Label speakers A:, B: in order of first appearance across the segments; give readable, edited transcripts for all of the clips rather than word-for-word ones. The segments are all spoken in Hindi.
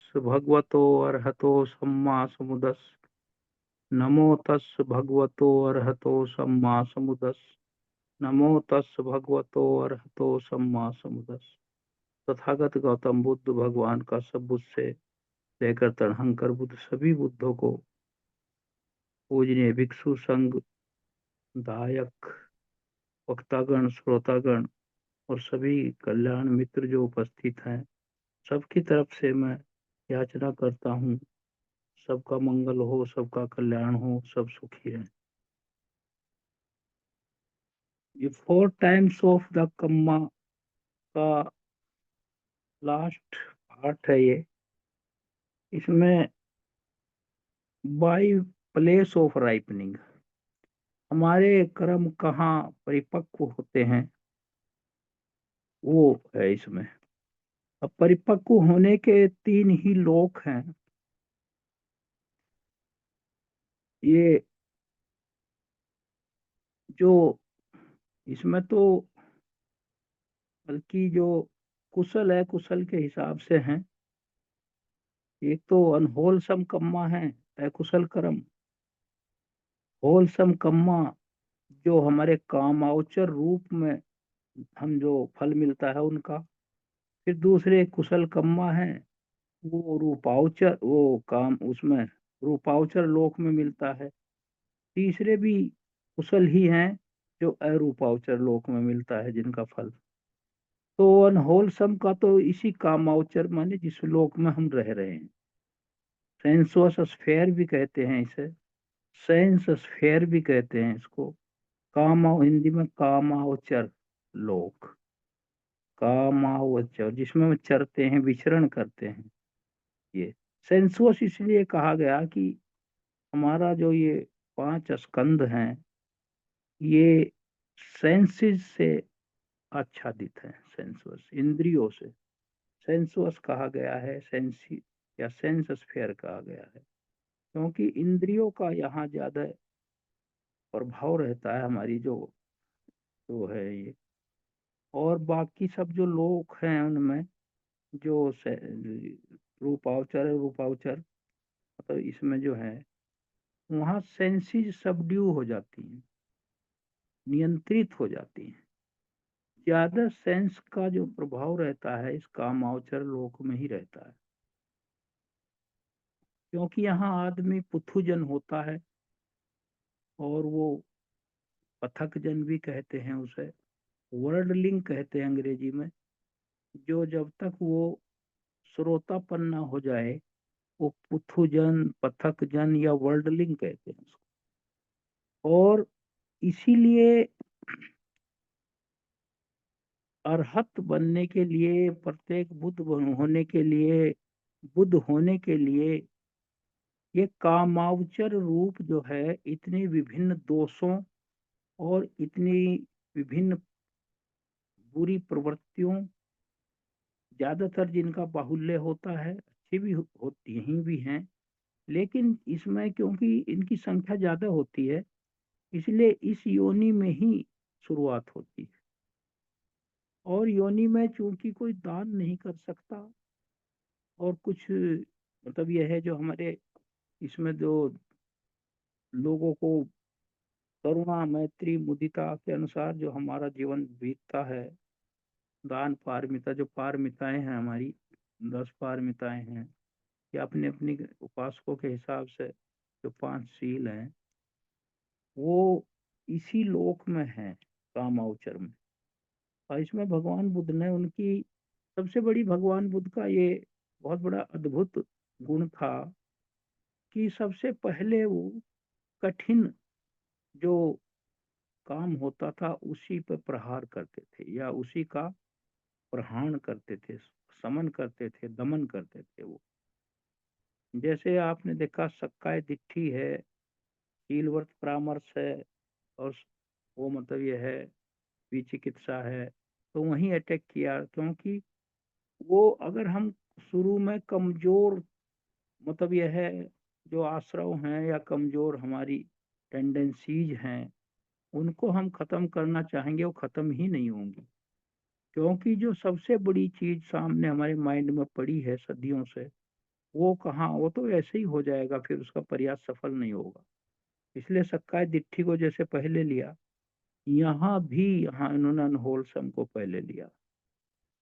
A: तस् भगवतो अर्हतो सम्मा समुदस्। नमो तस् भगवतो अर्हतो सम्मा समुदस्। नमो तस् भगवतो अर्हतो सम्मा समुदस्। तथागत गौतम बुद्ध भगवान का सब बुद्ध से लेकर तड़हंकर बुद्ध सभी बुद्धों को पूजनीय भिक्षु संघ, दायक, वक्तागण, श्रोतागण और सभी कल्याण मित्र जो उपस्थित हैं, सबकी तरफ से मैं याचना करता हूँ, सबका मंगल हो, सबका कल्याण हो, सब सुखी रहे। ये 4 टाइम्स ऑफ द कम्मा का लास्ट पार्ट है ये। इसमें बाई प्लेस ऑफ राइपनिंग, हमारे कर्म कहाँ परिपक्व होते हैं वो है इसमें। अब परिपक्व होने के 3 ही लोक हैं। ये जो इसमें तो बल्कि जो कुशल है, कुशल के हिसाब से हैं। एक तो अनहोलसम कम्मा है, अकुशल कर्म। होलसम कम्मा जो हमारे कामावचर रूप में हम जो फल मिलता है उनका। फिर दूसरे कुशल कम्मा है, वो रूपावचर, वो काम उसमें रूपावचर लोक में मिलता है। तीसरे भी कुशल ही हैं जो अरूपावचर लोक में मिलता है जिनका फल। तो अनहोलसम का तो इसी कामावचर माने जिस लोक में हम रह रहे हैं, सेंसुअस स्फेयर भी कहते हैं इसे, सेंस स्फेयर भी कहते हैं इसको। हिंदी में कामावचर लोक, कामावचर जिसमें हम चरते हैं, विचरण करते हैं। ये सेंसुअस इसलिए कहा गया कि हमारा जो ये 5 स्कंध हैं, ये सेंसेस से आच्छादित है। सेंसुअस इंद्रियों से सेंसुअस कहा गया है, सेंसी या सेंस स्फेयर कहा गया है, क्योंकि इंद्रियों का यहाँ ज्यादा प्रभाव रहता है हमारी जो जो है ये। और बाकी सब जो लोग हैं उनमें जो रूपावचर है, रूपावचर मतलब इसमें जो है वहाँ सेंसेस सबड्यू हो जाती हैं, नियंत्रित हो जाती हैं। ज्यादा सेंस का जो प्रभाव रहता है इस कामावचर लोक में ही रहता है, क्योंकि यहाँ आदमी पुथुजन होता है और वो पथक जन भी कहते हैं उसे, वर्डलिंग कहते हैं अंग्रेजी में। जो जब तक वो श्रोतापन ना हो जाए वो पुथुजन, पथक जन या वर्डलिंग कहते हैं उसको। और इसीलिए अरहत बनने के लिए, प्रत्येक बुद्ध होने के लिए ये कामावचर रूप जो है इतने विभिन्न दोषों और इतनी विभिन्न बुरी प्रवृत्तियों, ज्यादातर जिनका बाहुल्य होता है, अच्छी भी होती ही भी हैं, लेकिन इसमें क्योंकि इनकी संख्या ज्यादा होती है इसलिए इस योनि में ही शुरुआत होती है। और योनि में चूंकि कोई दान नहीं कर सकता और कुछ मतलब यह है जो हमारे इसमें जो लोगों को करुणा, मैत्री, मुदिता के अनुसार जो हमारा जीवन बीतता है, दान, पारमिता, जो पारमिताएं हैं हमारी 10 पारमिताएं हैं, या अपने अपनी उपासकों के हिसाब से जो 5 शील हैं, वो इसी लोक में है, कामावचर में। और इसमें भगवान बुद्ध ने उनकी सबसे बड़ी, भगवान बुद्ध का ये बहुत बड़ा अद्भुत गुण था कि सबसे पहले वो कठिन जो काम होता था उसी पर प्रहार करते थे या उसी का प्रहाण करते थे, समन करते थे, दमन करते थे वो। जैसे आपने देखा सक्काय दिट्ठी है, शीलवर्त परामर्श है, और वो मतलब ये है विचिकित्सा है, तो वहीं अटैक किया। क्योंकि वो अगर हम शुरू में कमजोर मतलब यह है जो आश्रव हैं या कमजोर हमारी टेंडेंसीज हैं उनको हम खत्म करना चाहेंगे वो खत्म ही नहीं होंगी। क्योंकि जो सबसे बड़ी चीज सामने हमारे माइंड में पड़ी है सदियों से, वो कहाँ, वो तो ऐसे ही हो जाएगा, फिर उसका प्रयास सफल नहीं होगा। इसलिए सक्काय दिट्ठी को जैसे पहले लिया, यहाँ भी यहाँ इन्होंने अनहोलसम को पहले लिया।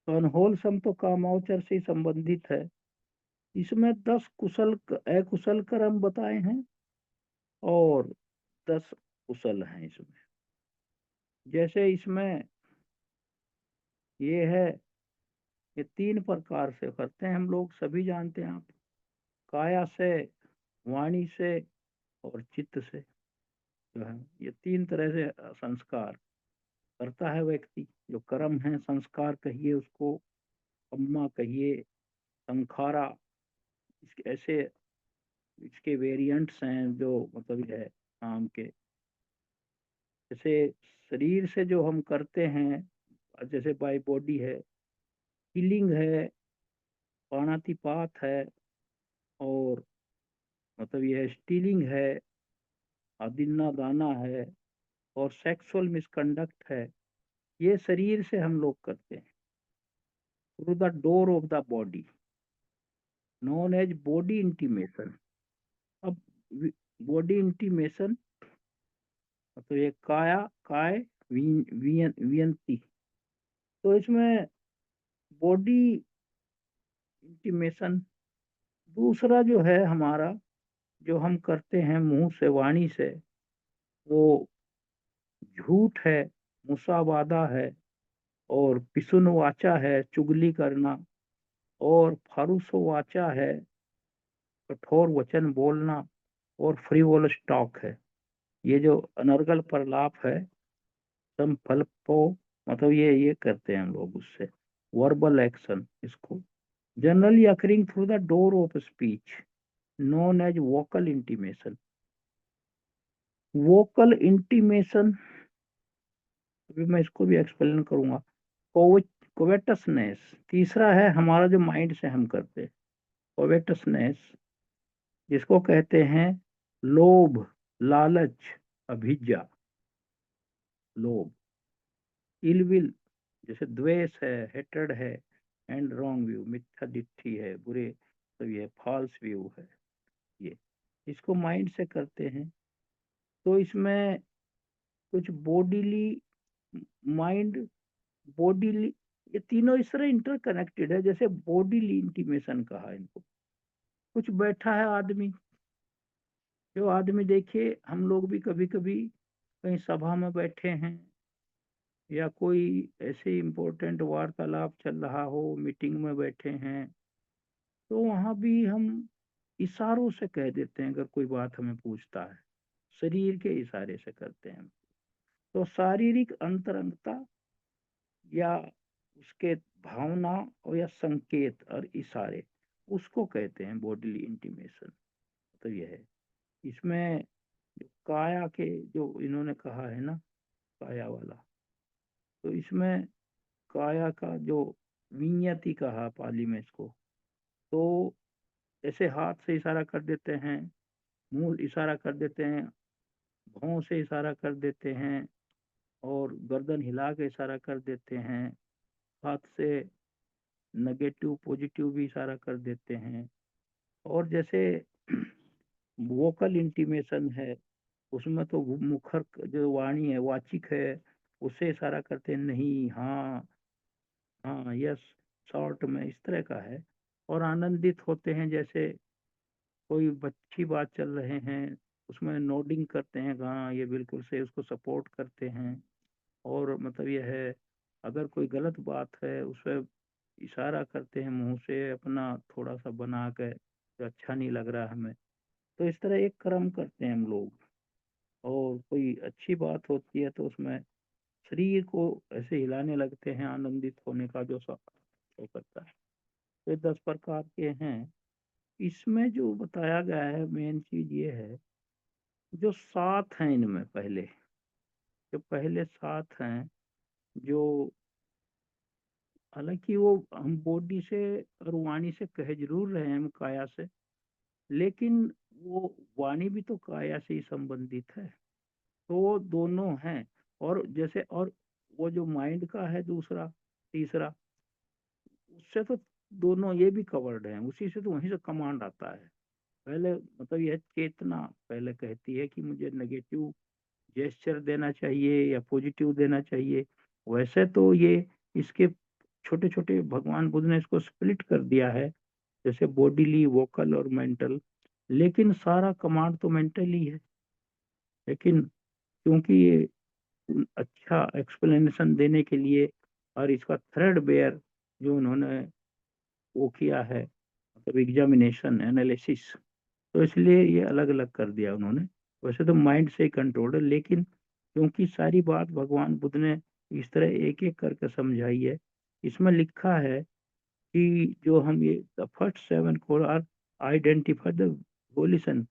A: तो अनहोलसम तो कामावचर से ही संबंधित है। इसमें 10 अकुशल कर्म बताए हैं और 10 कुशल हैं इसमें। जैसे इसमें ये है, ये 3 प्रकार से करते हैं हम लोग, सभी जानते हैं आप। काया से, वाणी से और चित्त से जो है, ये 3 तरह से संस्कार करता है व्यक्ति। जो कर्म है, संस्कार कहिए उसको, अम्मा कहिए, संखारा, इसके ऐसे इसके वेरिएंट्स हैं जो मतलब है नाम के। जैसे शरीर से जो हम करते हैं, जैसे बाय बॉडी है, किलिंग है, प्राणातिपात है, और मतलब यह स्टीलिंग है, अदिन्ना दाना है, और सेक्सुअल मिसकंडक्ट है। ये शरीर से हम लोग करते हैं, through the door of the body, known as body intimation. अब बॉडी इंटीमेशन तो ये काया, काय, वियंती। तो इसमें बॉडी इंटीमेशन। दूसरा जो है हमारा, जो हम करते हैं मुंह से, वाणी से, वो झूठ है, मुसावादा है, और पिसुन वाचा है, चुगली करना, और फारूसो वाचा है, कठोर वचन बोलना, और फ्रीवोलस टॉक है। ये जो अनर्गल प्रलाप है, संफल्पो, मतलब ये करते हैं हम लोग उससे, वर्बल एक्शन इसको, generally occurring through the door of speech, known as vocal intimation. Vocal intimation, अभी मैं इसको भी एक्सप्लेन करूंगा। कोवेटसनेस, तीसरा है हमारा जो माइंड से हम करते हैं, कोवेटसनेस, जिसको कहते हैं लोभ, लालच, अभिज्ञा, लोभ, इलविल, जैसे द्वेष है, हेट्रेड है, एंड रॉन्ग व्यू, मिथ्या दिट्ठी है, बुरे, तो ये फॉल्स व्यू है। ये इसको माइंड से करते हैं। तो इसमें कुछ बॉडीली, माइंड, बॉडीली, ये तीनों इस तरह इंटरकनेक्टेड है। जैसे बॉडीली इंटीमेशन कहा इनको, कुछ बैठा है आदमी, जो आदमी देखिए, हम लोग भी कभी कभी कहीं सभा में बैठे हैं, या कोई ऐसे इम्पोर्टेंट वार्तालाप चल रहा हो, मीटिंग में बैठे हैं, तो वहां भी हम इशारों से कह देते हैं अगर कोई बात हमें पूछता है, शरीर के इशारे से करते हैं। तो शारीरिक अंतरंगता, या उसके भावना, और या संकेत और इशारे, उसको कहते हैं बॉडीली इंटीमेशन। तो यह है इसमें, जो काया के जो इन्होंने कहा है ना, काया वाला, तो इसमें काया का जो वियति कहा पाली में इसको, तो ऐसे हाथ से इशारा कर देते हैं, मुंह इशारा कर देते हैं, भौं से इशारा कर देते हैं, और गर्दन हिला के इशारा कर देते हैं, हाथ से नेगेटिव पॉजिटिव भी इशारा कर देते हैं। और जैसे वोकल इंटीमेशन है, उसमें तो मुखर जो वाणी है, वाचिक है, उससे इशारा करते हैं, नहीं, हाँ, हाँ, यस, शॉर्ट में इस तरह का है। और आनंदित होते हैं, जैसे कोई अच्छी बात चल रहे हैं, उसमें नोडिंग करते हैं, हाँ ये बिल्कुल सही, उसको सपोर्ट करते हैं। और मतलब यह है, अगर कोई गलत बात है उस पर इशारा करते हैं मुंह से अपना थोड़ा सा बना के, जो अच्छा नहीं लग रहा हमें। तो इस तरह एक कर्म करते हैं हम लोग। और कोई अच्छी बात होती है तो उसमें शरीर को ऐसे हिलाने लगते हैं, आनंदित होने का जो वो करता है। तो ये 10 प्रकार के हैं। इसमें जो बताया गया है, मेन चीज ये है, जो 7 हैं इनमें, पहले जो पहले 7 हैं, जो हालांकि वो हम बॉडी से और वाणी से कह जरूर रहे हैं, हम काया से, लेकिन वो वाणी भी तो काया से ही संबंधित है। तो वो दोनों हैं। और जैसे, और वो जो माइंड का है दूसरा, तीसरा, उससे तो दोनों ये भी कवर्ड हैं, उसी से तो वहीं से कमांड आता है। पहले मतलब यह चेतना पहले कहती है कि मुझे नेगेटिव जेस्चर देना चाहिए या पॉजिटिव देना चाहिए। वैसे तो ये इसके छोटे छोटे भगवान बुद्ध ने इसको स्प्लिट कर दिया है, जैसे बॉडीली, वोकल और मेंटल, लेकिन सारा कमांड तो मेंटल ही है। लेकिन क्योंकि ये अच्छा एक्सप्लेनेशन देने के लिए और इसका थ्रेड बेयर जो उन्होंने वो किया है, मतलब एग्जामिनेशन एनालिसिस, तो इसलिए ये अलग अलग कर दिया उन्होंने। वैसे तो माइंड से ही कंट्रोल है, लेकिन क्योंकि सारी बात भगवान बुद्ध ने इस तरह एक एक करके समझाई है, इसमें लिखा है कि जो हम ये the first seven core are identify the volition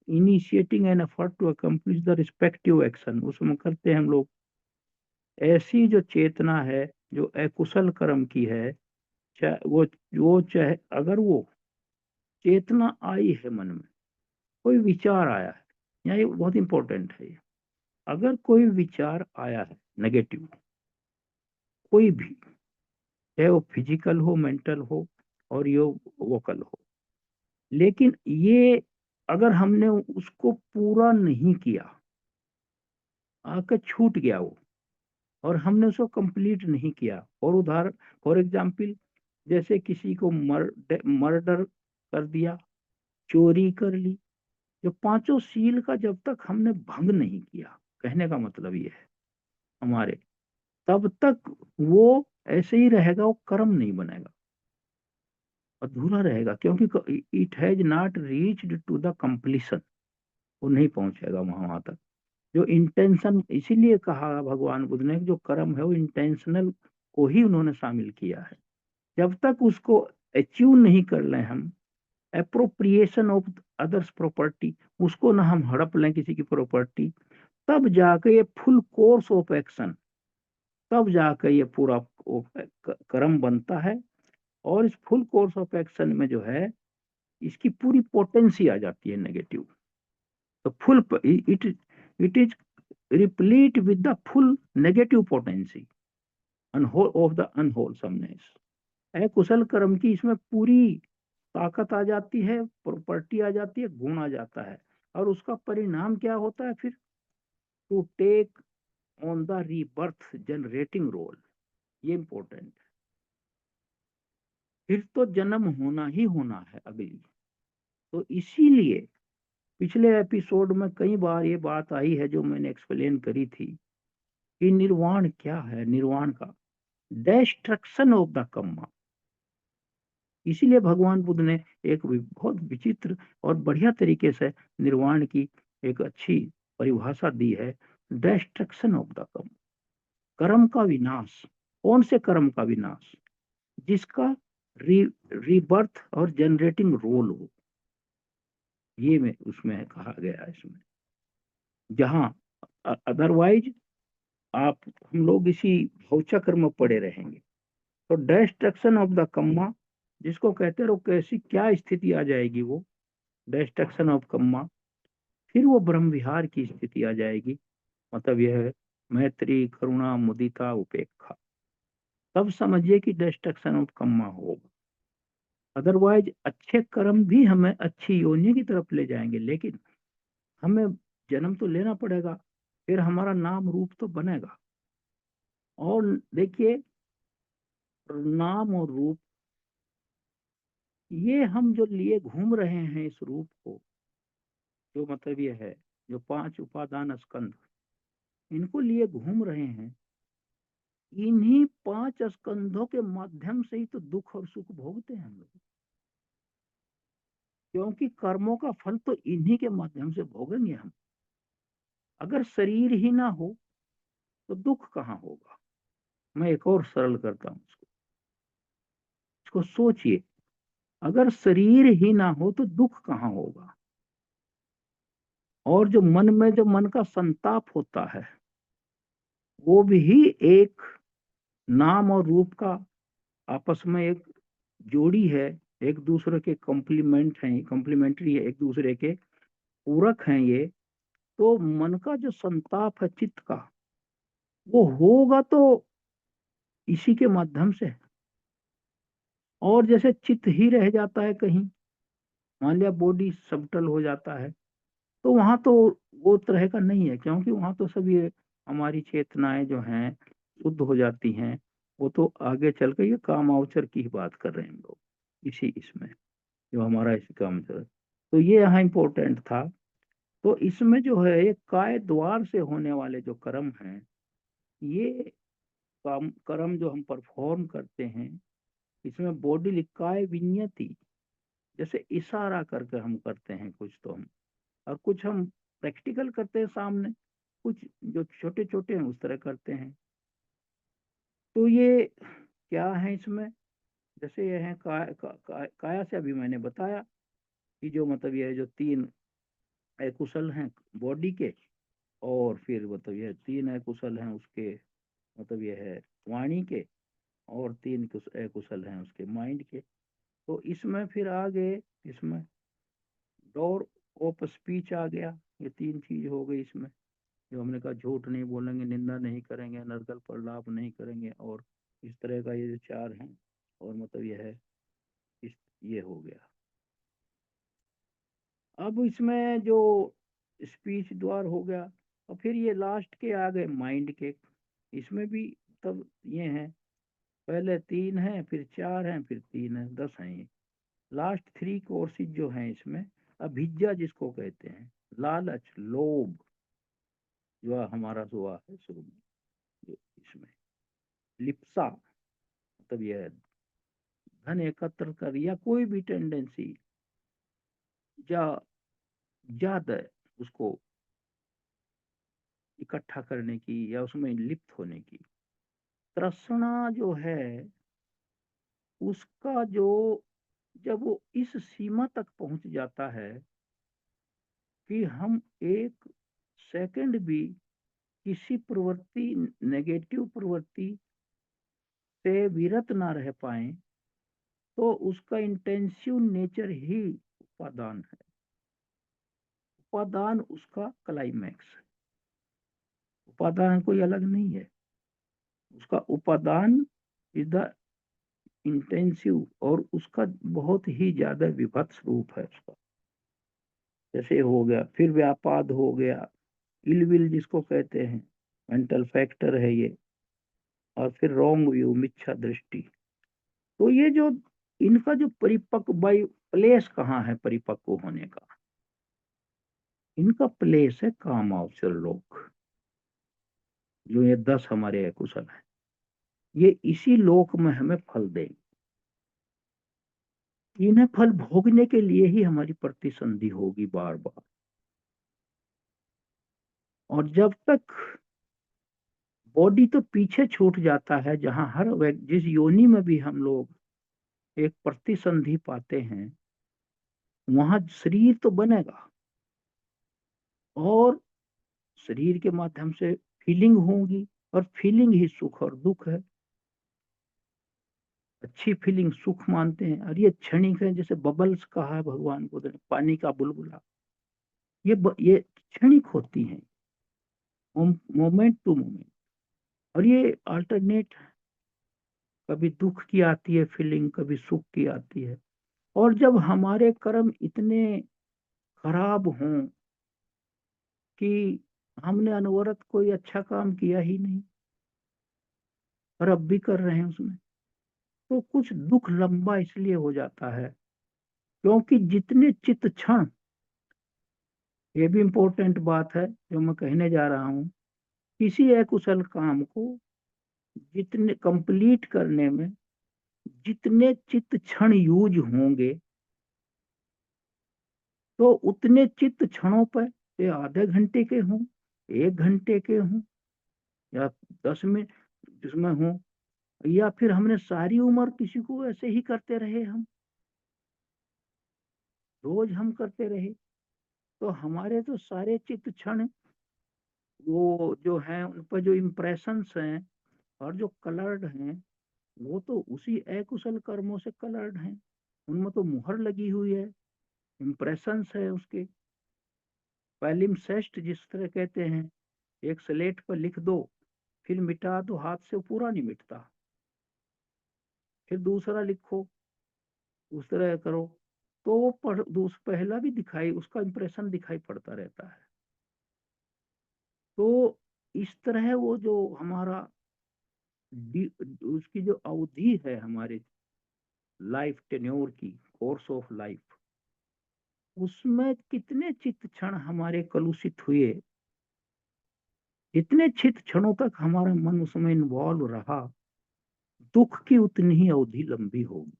A: initiating an effort to accomplish the respective action, उसमें करते हैं हम लोग ऐसी जो चेतना है जो अकुशल कर्म की है, चाहे वो चाहे अगर वो चेतना आई है मन में, कोई विचार आया है, यहाँ ये बहुत इंपॉर्टेंट है ये। अगर कोई विचार आया है नेगेटिव, कोई भी, चाहे वो फिजिकल हो, मेंटल हो और ये वोकल हो, लेकिन ये अगर हमने उसको पूरा नहीं किया, आके छूट गया वो, और हमने उसको कंप्लीट नहीं किया, और उदाहरण फॉर एग्जाम्पल जैसे किसी को मर्डर कर दिया, चोरी कर ली, जो पांचों सील का जब तक हमने भंग नहीं किया, कहने का मतलब ये है हमारे, तब तक वो ऐसे ही रहेगा, वो कर्म नहीं बनेगा, अधूरा रहेगा, क्योंकि it has not reached to the completion, वो नहीं पहुंचेगा वहां तक। जो इंटेंशन, इसीलिए कहा भगवान बुद्ध ने कि जो कर्म है वो इंटेंशनल को ही उन्होंने शामिल किया है। जब तक उसको अचीव नहीं कर लें हम, अप्रोप्रिएशन ऑफ अदर्स प्रॉपर्टी, उसको ना हम हड़प लें किसी की प्रॉपर्टी, तब जाके ये फुल कोर्स ऑफ एक्शन, तब जाके ये पूरा कर्म बनता है। और इस फुल कोर्स ऑफ एक्शन में जो है, इसकी पूरी पोटेंसी आ जाती है नेगेटिव। तो full it it is replete with the full negative potency of the unwholesomeness. कुशल कर्म की इसमें पूरी ताकत आ जाती है, प्रॉपर्टी आ जाती है, गुण आ जाता है। और उसका परिणाम क्या होता है फिर? To take on the rebirth generating role, ये इंपॉर्टेंट। फिर तो जन्म होना ही होना है अगली। तो इसीलिए पिछले एपिसोड में कई बार ये बात आई है जो मैंने एक्सप्लेन करी थी कि निर्वाण क्या है, निर्वाण का डिस्ट्रक्शन ऑफ द कर्मा। इसीलिए भगवान बुद्ध ने एक बहुत विचित्र और बढ़िया तरीके से निर्वाण की एक अच्छी परिभाषा दी है, डिस्ट्रक्शन ऑफ द कर्म, कर्म का विनाश। कौन से कर्म का विनाश? जिसका रीबर्थ और जनरेटिंग रोल हो, ये में उसमें कहा गया है इसमें। जहां अदरवाइज आप हम लोग इसी भौचक्र में पड़े रहेंगे। तो डिस्ट्रक्शन ऑफ द कम्मा जिसको कहते रहो, कैसी क्या स्थिति आ जाएगी वो डिस्ट्रक्शन ऑफ कम्मा, फिर वो ब्रह्म विहार की स्थिति आ जाएगी। मतलब यह है मैत्री, करुणा, मुदिता, उपेक्षा। तब समझिए कि डिस्ट्रक्शन ऑफ कम्मा होगा। अदरवाइज अच्छे कर्म भी हमें अच्छी योनि की तरफ ले जाएंगे, लेकिन हमें जन्म तो लेना पड़ेगा, फिर हमारा नाम रूप तो बनेगा। और देखिए, नाम और रूप, ये हम जो लिए घूम रहे हैं इस रूप को, जो मतलब ये है, जो पांच उपादान स्कंध, इनको लिए घूम रहे हैं, इन्हीं पांच स्कंधों के माध्यम से ही तो दुख और सुख भोगते हैं हम लोग। क्योंकि कर्मों का फल तो इन्हीं के माध्यम से भोगेंगे हम। अगर शरीर ही ना हो तो दुख कहाँ होगा? मैं एक और सरल करता हूँ इसको सोचिए, अगर शरीर ही ना हो तो दुख कहाँ होगा? और जो मन में जो मन का संताप होता है, वो भी एक नाम और रूप का आपस में एक जोड़ी है, एक दूसरे के कॉम्प्लीमेंट हैं, कॉम्प्लीमेंट्री है, एक दूसरे के पूरक हैं ये। तो मन का जो संताप है चित्त का, वो होगा तो इसी के माध्यम से। और जैसे चित्त ही रह जाता है कहीं, मान लिया बॉडी सबटल हो जाता है, तो वहां तो वो तरह का नहीं है, क्योंकि वहां तो सब ये हमारी चेतनाएं जो हैं शुद्ध हो जाती हैं। वो तो आगे चल के ये कामावचर की ही बात कर रहे हैं हम लोग, इसी इसमें जो हमारा इसी कामावचर, तो ये यहाँ इम्पोर्टेंट था। तो इसमें जो है ये काय द्वार से होने वाले जो कर्म हैं, ये काम कर्म जो हम परफॉर्म करते हैं, इसमें बॉडी काय विनियति, जैसे इशारा करके हम करते हैं कुछ, तो हम और कुछ हम प्रैक्टिकल करते हैं सामने, कुछ जो छोटे छोटे हैं उस तरह करते हैं। तो ये क्या है इसमें, जैसे ये है काया से अभी मैंने बताया कि जो मतलब ये जो तीन कुशल हैं बॉडी के, और फिर मतलब ये तीन कुशल हैं उसके, मतलब ये है वाणी के, और तीन कुशल हैं उसके माइंड के। तो इसमें फिर आगे इसमें डोर ऑफ स्पीच आ गया, ये तीन चीज हो गई इसमें, जो हमने कहा झूठ नहीं बोलेंगे, निंदा नहीं करेंगे, नरगल प्रलाप नहीं करेंगे, और इस तरह का ये जो चार हैं, और मतलब ये है इस ये हो गया। अब इसमें जो स्पीच द्वार हो गया, और फिर ये लास्ट के आ गए माइंड के, इसमें भी तब ये हैं, पहले तीन हैं, फिर चार हैं, फिर तीन हैं, 10 हैं ये। लास्ट थ्री कोर्सेज जो हैं इसमें, अभिज्ञा जिसको कहते हैं, लालच लोभ, जो हमारा हुआ है शुरू में, जो इसमें लिप्सा, मतलब यह है धन एकत्र कर, या कोई भी टेंडेंसी या ज्यादा उसको इकट्ठा करने की, या उसमें लिप्त होने की। तृष्णा जो है उसका जो, जब वो इस सीमा तक पहुंच जाता है कि हम एक सेकंड भी किसी प्रवृत्ति, नेगेटिव प्रवृत्ति से विरत ना रह पाए, तो उसका इंटेंसिव नेचर ही उपादान है। उपादान उसका क्लाइमैक्स है, उपादान कोई अलग नहीं है, उसका उपादान इज द इंटेंसिव, और उसका बहुत ही ज्यादा विभत्स रूप है उसका। जैसे हो गया, फिर व्यापाद हो गया, इलविल जिसको कहते हैं, मेंटल फैक्टर है ये, और फिर रॉन्ग व्यू, मिथ्या दृष्टि। तो ये जो इनका जो परिपक्व बाई प्लेस कहाँ है परिपक्व होने का, इनका प्लेस है कामावचर लोक, जो ये 10 हमारे कुशल है, ये इसी लोक में हमें फल देंगे। इन्हें फल भोगने के लिए ही हमारी प्रतिसंधि होगी बार बार। और जब तक बॉडी तो पीछे छूट जाता है, जहां हर व्यक्ति जिस योनि में भी हम लोग एक प्रतिसंधि पाते हैं, वहां शरीर तो बनेगा, और शरीर के माध्यम से फीलिंग होगी, और फीलिंग ही सुख और दुख है। अच्छी फीलिंग सुख मानते हैं, और ये क्षणिक है, जैसे बबल्स कहा है भगवान को, पानी का बुलबुला, ये क्षणिक होती हैं, मोमेंट टू मोमेंट। और ये अल्टरनेट, कभी दुख की आती है फीलिंग, कभी सुख की आती है। और जब हमारे कर्म इतने खराब हों कि हमने अनवरत कोई अच्छा काम किया ही नहीं, और अब भी कर रहे हैं उसमें, तो कुछ दुख लंबा इसलिए हो जाता है, क्योंकि जितने चित्त क्षण, ये भी इम्पोर्टेंट बात है जो मैं कहने जा रहा हूँ, किसी अकुशल काम को जितने कंप्लीट करने में जितने चित्त क्षण यूज होंगे, तो उतने चित्त क्षणों पर, ये आधे घंटे के हों, 1 घंटे के हों, या 10 मिनट जिसमें हों, या फिर हमने सारी उम्र किसी को ऐसे ही करते रहे, हम रोज हम करते रहे, तो हमारे तो सारे चित्त क्षण, वो जो है उन पर जो इम्प्रेशंस हैं और जो कलर्ड हैं, वो तो उसी अकुशल कर्मों से कलर्ड हैं, उनमें तो मुहर लगी हुई है, इम्प्रेशंस है उसके। पैलिम्सेस्ट जिस तरह कहते हैं, एक स्लेट पर लिख दो, फिर मिटा दो हाथ से, पूरा नहीं मिटता, फिर दूसरा लिखो, उस तरह करो, तो वो पहला भी दिखाई, उसका इंप्रेशन दिखाई पड़ता रहता है। तो इस तरह वो जो हमारा उसकी जो अवधि है हमारे लाइफ टेन्योर की, कोर्स ऑफ लाइफ, उसमें कितने चित्त क्षण हमारे कलुषित हुए, जितने चित्त क्षणों तक हमारा मन उसमें इन्वॉल्व रहा, दुख की उतनी ही अवधि लंबी होगी।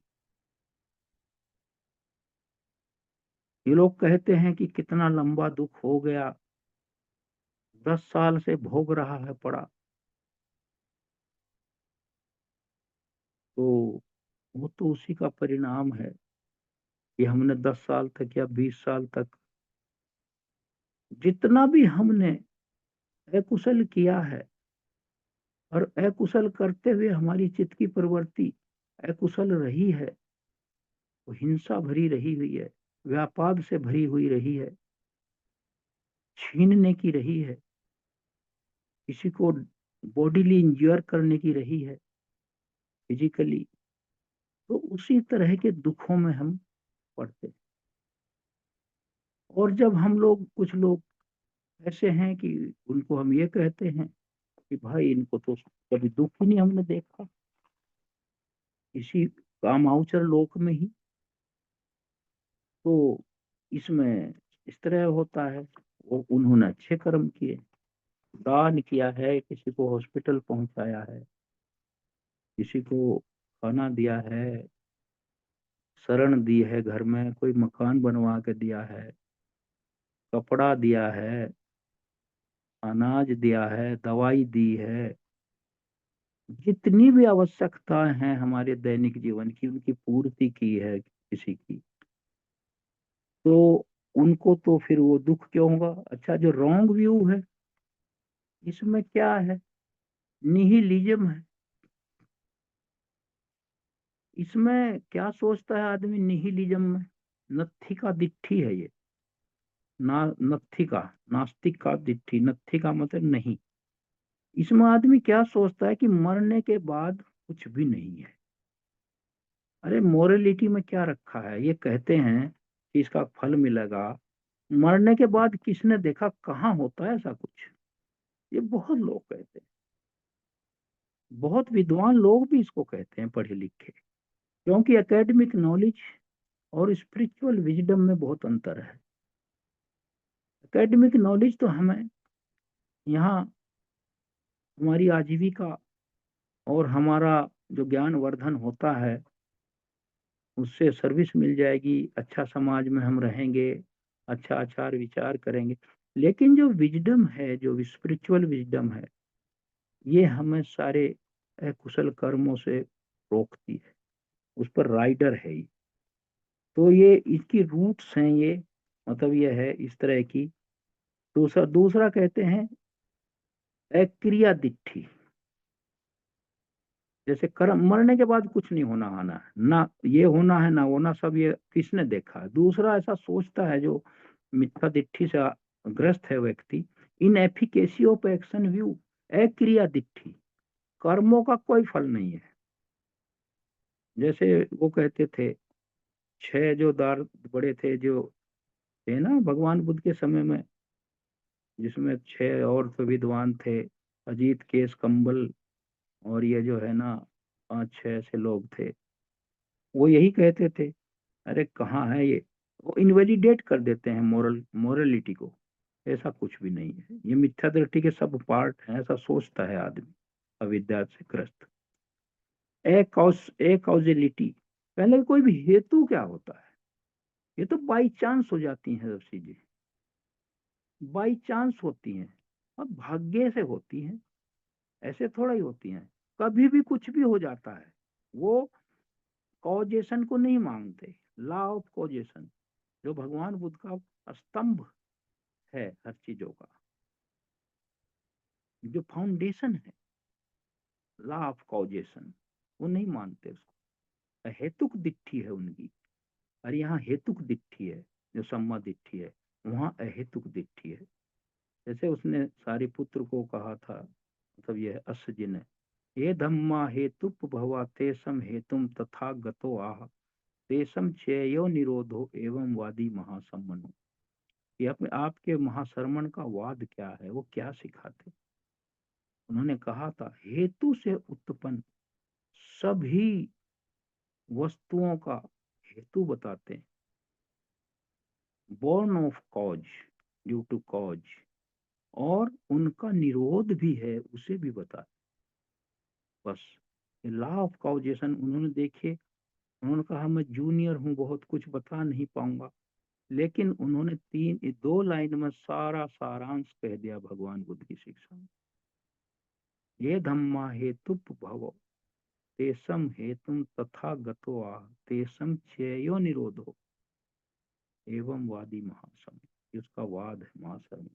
A: ये लोग कहते हैं कि कितना लंबा दुख हो गया, 10 साल से भोग रहा है पड़ा। तो वो तो उसी का परिणाम है कि हमने 10 साल तक या 20 साल तक जितना भी हमने अकुशल किया है, और अकुशल करते हुए हमारी चित्त की प्रवृत्ति अकुशल रही है, वो हिंसा भरी रही हुई है, व्यापाद से भरी हुई रही है, छीनने की रही है, किसी को बॉडीली इंज्योर करने की रही है, फिजिकली। तो उसी तरह के दुखों में हम पड़ते हैं। और जब हम लोग, कुछ लोग ऐसे हैं कि उनको हम ये कहते हैं कि भाई इनको तो कभी दुख ही नहीं हमने देखा, इसी कामावचर लोक में ही तो इसमें इस तरह होता है। वो उन्होंने अच्छे कर्म किए, दान किया है, किसी को हॉस्पिटल पहुंचाया है, किसी को खाना दिया है, शरण दी है, घर में कोई मकान बनवा के दिया है, कपड़ा दिया है, अनाज दिया है, दवाई दी है, जितनी भी आवश्यकताएं हैं हमारे दैनिक जीवन की, उनकी पूर्ति की है किसी की, तो उनको तो फिर वो दुख क्यों होगा। अच्छा, जो रॉन्ग व्यू है, इसमें क्या है, निहिलिज्म है। इसमें क्या सोचता है आदमी निहिलिज्म में, नत्थी का दिट्ठी है ये, ना नत्थी का, नास्तिक का दिट्ठी, नत्थी का मतलब नहीं। इसमें आदमी क्या सोचता है कि मरने के बाद कुछ भी नहीं है। अरे मोरलिटी में क्या रखा है, ये कहते हैं कि इसका फल मिलेगा, मरने के बाद किसने देखा, कहाँ होता है ऐसा कुछ। ये बहुत लोग कहते हैं, बहुत विद्वान लोग भी इसको कहते हैं, पढ़े लिखे। क्योंकि एकेडमिक नॉलेज और स्पिरिचुअल विजडम में बहुत अंतर है। एकेडमिक नॉलेज तो हमें यहाँ हमारी आजीविका और हमारा जो ज्ञान वर्धन होता है, उससे सर्विस मिल जाएगी, अच्छा समाज में हम रहेंगे, अच्छा आचार विचार करेंगे। लेकिन जो विजडम है, जो स्पिरिचुअल विजडम है, ये हमें सारे अकुशल कर्मों से रोकती है, उस पर राइडर है ये। तो ये इसकी रूट्स हैं ये, मतलब ये है इस तरह की। दूसरा दूसरा कहते हैं अक्रिया दिट्ठी। जैसे कर्म, मरने के बाद कुछ नहीं होना, आना है ना, ये होना है ना होना, सब ये किसने देखा है। दूसरा ऐसा सोचता है जो मिथ्या दिट्ठी से ग्रस्त है व्यक्ति, इन एफिकेसी ऑफ एक्शन व्यू, अक्रिया दिट्ठी, कर्मों का कोई फल नहीं है। जैसे वो कहते थे, छह जो दार बड़े थे, जो थे ना भगवान बुद्ध के समय में, जिसमें छह और तो विद्वान थे, अजीत केस कंबल, और ये जो है ना 5 6 ऐसे लोग थे। वो यही कहते थे, अरे कहाँ है ये, वो इनवेलिडेट कर देते हैं मोरलिटी को। ऐसा कुछ भी नहीं है, ये मिथ्या दृष्टि के सब पार्ट हैं, ऐसा सोचता है आदमी अविद्या से ग्रस्त। ए कॉजिलिटी, पहले कोई भी हेतु क्या होता है, ये तो बाई चांस हो जाती हैं सब चीजें, बाई चांस होती हैं और भाग्य से होती हैं, ऐसे थोड़ा ही होती हैं। कभी भी कुछ भी हो जाता है, वो कॉजेशन को नहीं मानते। लॉ ऑफ कॉजेशन, जो भगवान बुद्ध का स्तंभ है हर चीजों का, जो फाउंडेशन है, लॉ ऑफ कॉजेशन, वो नहीं मानते उसको। हेतुक दिट्ठी है उनकी। और यहाँ हेतुक दिट्ठी है, जो सम्मा दिट्ठी है, वहाँ अहेतुक दिट्ठी है। जैसे उसने सारिपुत्र को कहा था, मतलब यह अस जिन, ये धम्मा हेतुप भवा तेसम हेतुम तथा गतो आह। तेषम चेयो निरोधो एवं वादी महासम्मनो। ये अपने आपके महाशरमण का वाद क्या है, वो क्या सिखाते। उन्होंने कहा था हेतु से उत्पन्न सभी वस्तुओं का हेतु बताते हैं, born of cause, due to cause, और उनका निरोध भी है उसे भी बताते। बस लॉ ऑफ कॉजेशन उन्होंने देखे। उन्होंने कहा मैं जूनियर हूँ, बहुत कुछ बता नहीं पाऊंगा, लेकिन उन्होंने 2 लाइन में सारा सारांश कह दिया भगवान बुद्ध की शिक्षा में। ये धम्मा हेतु भव तेसम हेतुम तथा गतो आह तेसम चेयो निरोधो एवं वादी महासम। उसका वाद है महासम।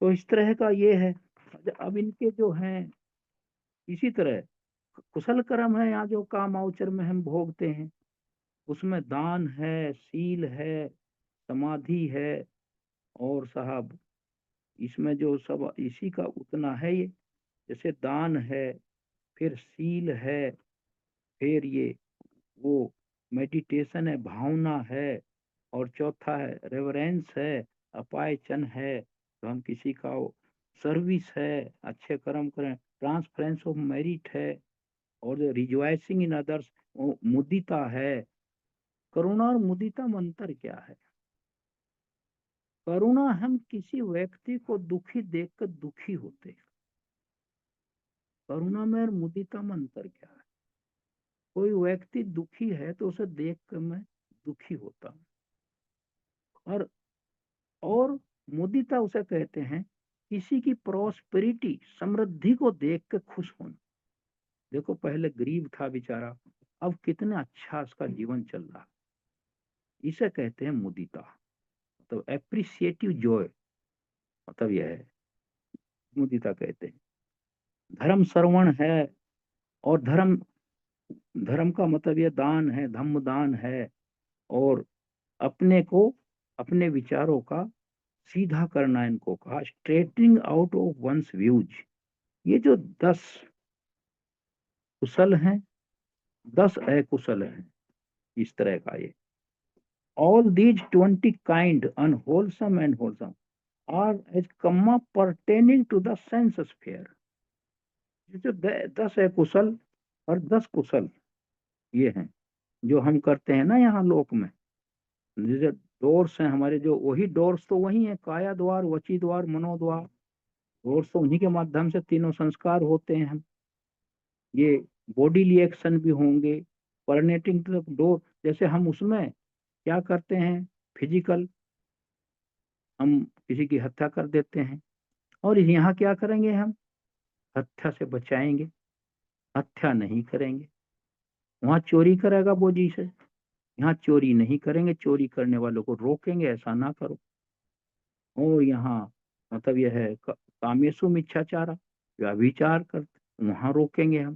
A: तो इस तरह का ये है। अब इनके जो हैं इसी तरह कुशल कर्म है, यहाँ जो काम औचर में हम भोगते हैं, उसमें दान है, शील है, समाधि है, और साहब इसमें जो सब इसी का उतना है। ये जैसे दान है, फिर शील है, फिर ये वो मेडिटेशन है, भावना है, और चौथा है रेवरेंस है, अपायचन है, तो हम किसी का सर्विस है, अच्छे कर्म करें, ट्रांसफरेंस ऑफ मेरिट है, और जो रिजॉइसिंग इन अदर्स मुदिता है। करुणा और मुदिता में अंतर क्या है। करुणा हम किसी व्यक्ति को दुखी देखकर दुखी होते हैं। करुणा में और मुदिता में अंतर क्या है। कोई व्यक्ति दुखी है तो उसे देख कर मैं दुखी होता हूँ, और मुदिता उसे कहते हैं किसी की प्रोस्पेरिटी, समृद्धि को देख कर खुश होना। देखो पहले गरीब था बेचारा, अब कितना अच्छा उसका जीवन चल रहा, इसे कहते हैं मुदिता। मतलब एप्रिसिएटिव जॉय, मतलब यह है मुदिता कहते हैं। धर्म श्रवण है, और धर्म धर्म का मतलब यह दान है, धम्म दान है, और अपने को, अपने विचारों का सीधा करना, इनको कहा straightening out of one's views. ये जो 10 कुशल हैं, 10 अकुशल हैं, इस तरह का ये all these 20 kind unwholesome and wholesome are as kamma pertaining to the sense sphere. ये जो 10 अकुशल और 10 कुशल ये हैं जो हम करते हैं ना यहाँ लोक में। जैसे डोर्स हैं हमारे, जो वही डोर्स तो वही है, काया द्वार, वची द्वार, मनोद्वार। डोर्स तो उन्हीं के माध्यम से तीनों संस्कार होते हैं। हम ये बॉडीली एक्शन भी होंगे, परनेटिंग डोर, जैसे हम उसमें क्या करते हैं, फिजिकल हम किसी की हत्या कर देते हैं, और यहाँ क्या करेंगे, हम हत्या से बचाएंगे, हत्या नहीं करेंगे। वहां चोरी करेगा वो जी से, यहाँ चोरी नहीं करेंगे, चोरी करने वालों को रोकेंगे ऐसा ना करो। और यहाँ मतलब यह है कामेशु मिच्छाचारा, व्यभिचार करते वहां रोकेंगे हम।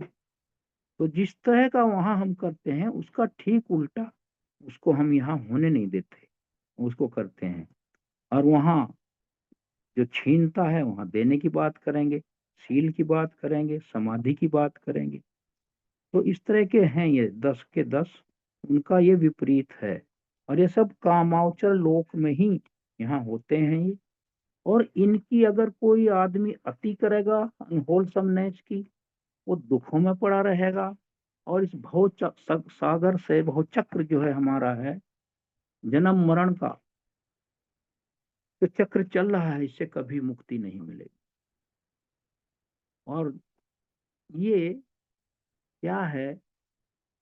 A: तो जिस तरह का वहां हम करते हैं उसका ठीक उल्टा उसको हम यहाँ होने नहीं देते, उसको करते हैं। और वहां जो छीनता है वहां देने की बात करेंगे, शील की बात करेंगे, समाधि की बात करेंगे। तो इस तरह के हैं ये 10 के 10, उनका ये विपरीत है। और ये सब कामावचर लोक में ही यहाँ होते हैं ये। और इनकी अगर कोई आदमी अति करेगा अनहोलसमनेस की, वो दुखों में पड़ा रहेगा, और इस सागर से बहुत चक्र जो है हमारा है जन्म मरण का, जो चक्र चल रहा है, इससे कभी मुक्ति नहीं मिलेगी। और ये क्या है,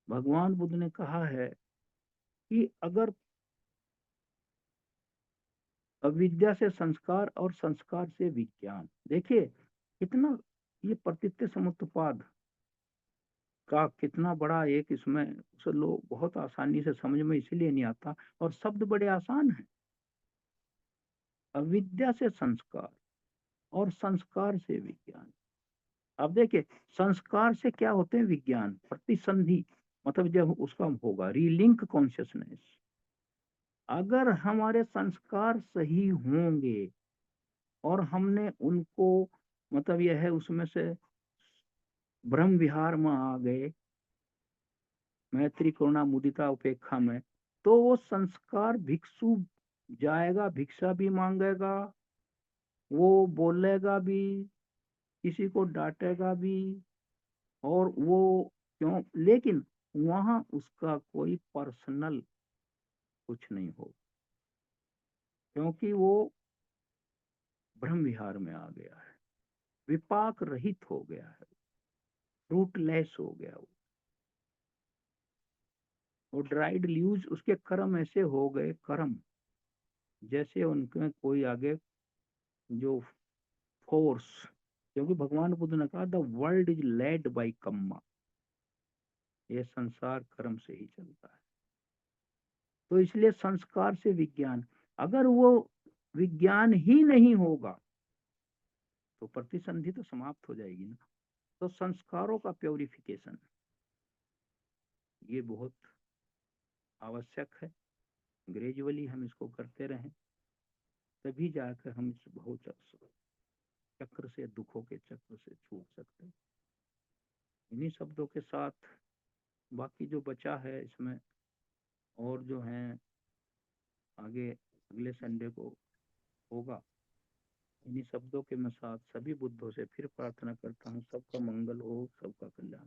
A: भगवान बुद्ध ने कहा है कि अगर अविद्या से संस्कार और संस्कार से विज्ञान, देखिए कितना ये प्रतित्य समुत्पाद का कितना बड़ा एक इसमें, उसे लोग बहुत आसानी से समझ में इसलिए नहीं आता, और शब्द बड़े आसान है। अविद्या से संस्कार और संस्कार से विज्ञान। अब देखिए संस्कार से क्या होते हैं, विज्ञान, प्रतिसंधि, मतलब जब उसका होगा रीलिंक कॉन्शियसनेस। अगर हमारे संस्कार सही होंगे और हमने उनको, मतलब यह है उसमें से ब्रह्म विहार में आ गए, मैत्री करुणा मुदिता उपेक्षा में, तो वो संस्कार भिक्षु जाएगा, भिक्षा भी मांगेगा, वो बोलेगा भी, किसी को डांटेगा भी, और वो क्यों, लेकिन वहां उसका कोई पर्सनल कुछ नहीं हो, क्योंकि वो ब्रह्म विहार में आ गया है, विपाक रहित हो गया है, रूटलेस हो गया वो ड्राइड लीव्स, उसके कर्म ऐसे हो गए, कर्म जैसे उनके कोई आगे जो फोर्स, क्योंकि भगवान बुद्ध ने कहा the world is led by Karma, ये संसार कर्म से ही चलता है। तो इसलिए संस्कार से विज्ञान, अगर वो विज्ञान ही नहीं होगा तो प्रतिसंधि तो समाप्त हो जाएगी ना। तो संस्कारों का प्योरिफिकेशन ये बहुत आवश्यक है। ग्रेजुअली हम इसको करते रहें, तभी जाकर हम इस बहुत चक्र से, दुखों के चक्र से छूट सकते हैं। इन्हीं शब्दों के साथ बाकी जो बचा है इसमें, और जो है आगे अगले संडे को होगा, इन्हीं शब्दों के मैं साथ सभी बुद्धों से फिर प्रार्थना करता हूँ, सबका मंगल हो, सबका कल्याण।